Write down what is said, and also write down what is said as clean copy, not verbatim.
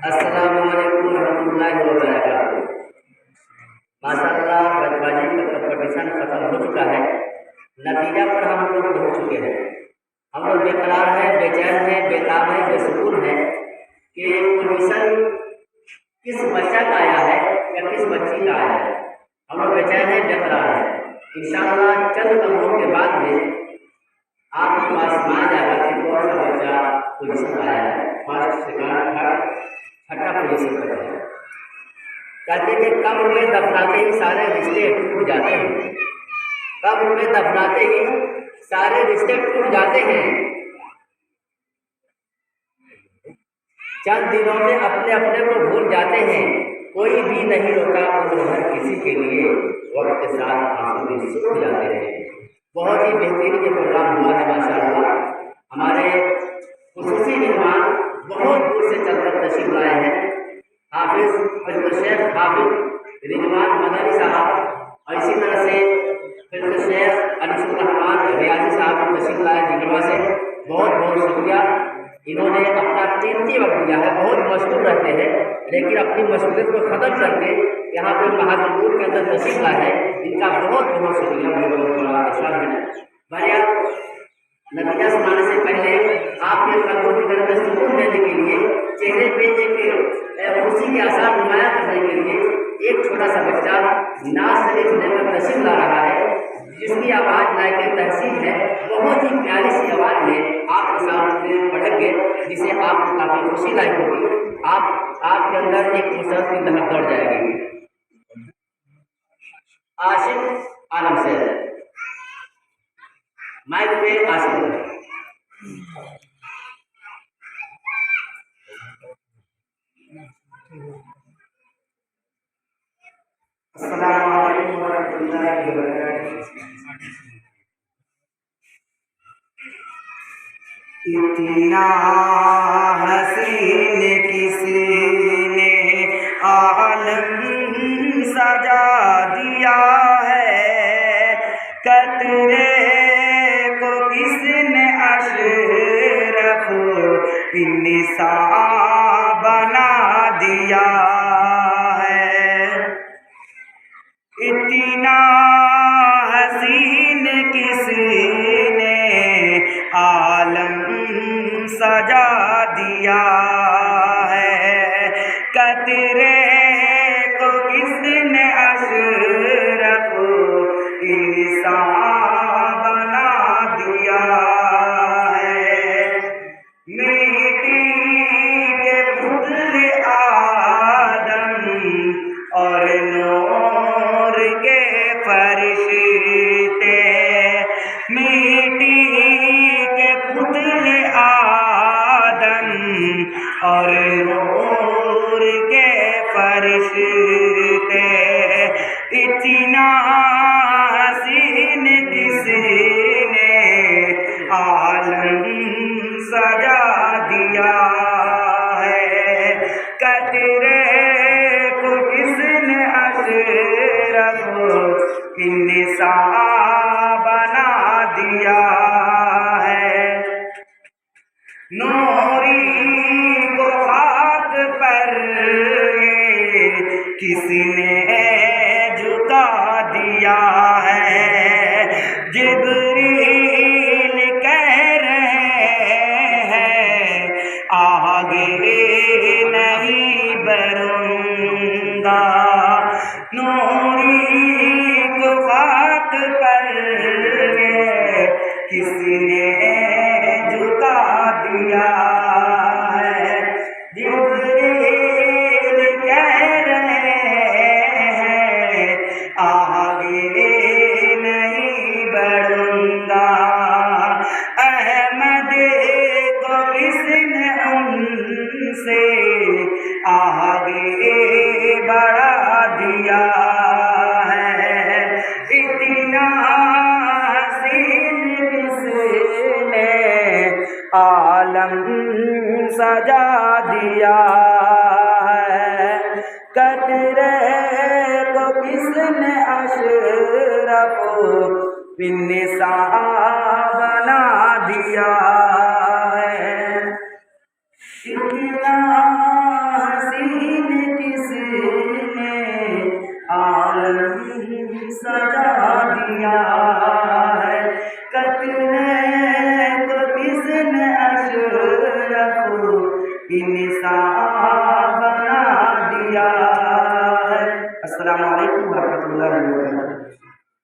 السلام علیکم ورحمۃ اللہ وبرکاتہ۔ ماشاء اللہ بجبازی کا کمپٹیشن ختم ہو چکا ہے، نتیجہ پر ہم لوگ پہنچ چکے ہیں۔ ہم لوگ بے قرار ہیں، بے چین ہیں، بے تاب ہیں، بے سکون ہیں کہ پوزیشن کس بچہ کا آیا ہے یا کس بچی کا آیا ہے۔ ہم لوگ بے چین ہیں، بے قرار ہیں۔ انشاءاللہ چند لمحوں کے بعد میں آپ کے پاس مان جائے گا کہ کون سا بچہ پوزیشن آیا ہے، فرسٹ سیکنڈ تھرڈ چھٹا پوزیشن پر ہے۔ کہتے کہ قبر میں دفناتے ہی سارے رشتے ٹوٹ جاتے ہیں، قبر میں دفناتے ہی سارے رشتے ٹوٹ جاتے ہیں، چند دنوں میں اپنے اپنے کو بھول جاتے ہیں، کوئی بھی نہیں روکا عمر ہر کسی کے لیے، وقت کے ساتھ آنسو بھی سوکھ جاتے ہیں۔ بہت ہی بہترین یہ پروگرام ہوا ہے ماشاء اللہ۔ ہمارے خصوصی مہمان بہت دور سے چل کر تشریف لائے ہیں، حافظ فضل شیخ حافظ رضوان مدنی صاحب، اور اسی طرح سے فضل شیخ انیس الرحمان ریاضی صاحب تشریف لائے جنگوا سے۔ بہت بہت شکریہ، انہوں نے اپنا قیمتی وقت دیا ہے، بہت مشغول رہتے ہیں لیکن اپنی مشغولیت کو ختم کر کے یہاں پہ مہاجپور کے اندر تشریف لائے ہیں، ان کا بہت بہت شکریہ، بہت بڑا احسان ہے۔ بہرحال نتیجہ سنانے سے پہلے آپ کے قلبوں کی طرف سکون دینے کے لیے، چہرے پہ ایک خوشی کے آثار نمایاں کرنے کے لیے ایک چھوٹا سا بچہ ناز شریف لے کر تشریف لا رہا ہے، جس کی آواز لائق تحسین ہے، بہت ہی پیاری سی آواز میں آپ کے سامنے پڑھیں گے، جسے آپ کو کافی خوشی لائق ہوگی، آپ کے اندر ایک مسرت کی لہر دوڑ جائے گی۔ عاشق عالم سے مائک پہ عاشق۔ السلام علیکم ورحمۃ اللہ وبرکاتہ۔ اتنا حسین کسی نے عالم سجا دیا ہے، قطرے کو کس نے اشرف انسان بنا دیا ہے۔ اتنا حسین کس نے عالم سجا دیا ہے، قطرے کو کس نے اشرف انسان بنا دیا ہے۔ مٹی کے پتلے آدم اور نور کے فرشتے، مٹی کے پتلے آدم اور نور کے فرشتے، اتنا حسین کس نے عالم سجا دیا ہے، قطرے کو کس نے اشرف انسان بنا دیا ہے۔ نوری کو خاک پر کس نے جھکا دیا ہے، جبریل کہہ رہے ہیں آگے نہیں بڑھوں گا، نوری کو خاک پر کس نے جھکا دیا ہے، جبریل کہہ رہے ہیں آگے نہیں بڑھوں گا، احمد کو کس نے ان سے آگے بڑھا دیا ہے۔ اتنا حسین کس نے عالم سجا دیا ہے، قطرے کو کس نے اشرف انسان بنا دیا ہے۔ اتنا سجا دیا ہے، کتنے کو کس نے اشرف انسان بنا دیا ہے۔ السلام علیکم ورحمۃ اللہ وبرکاتہ۔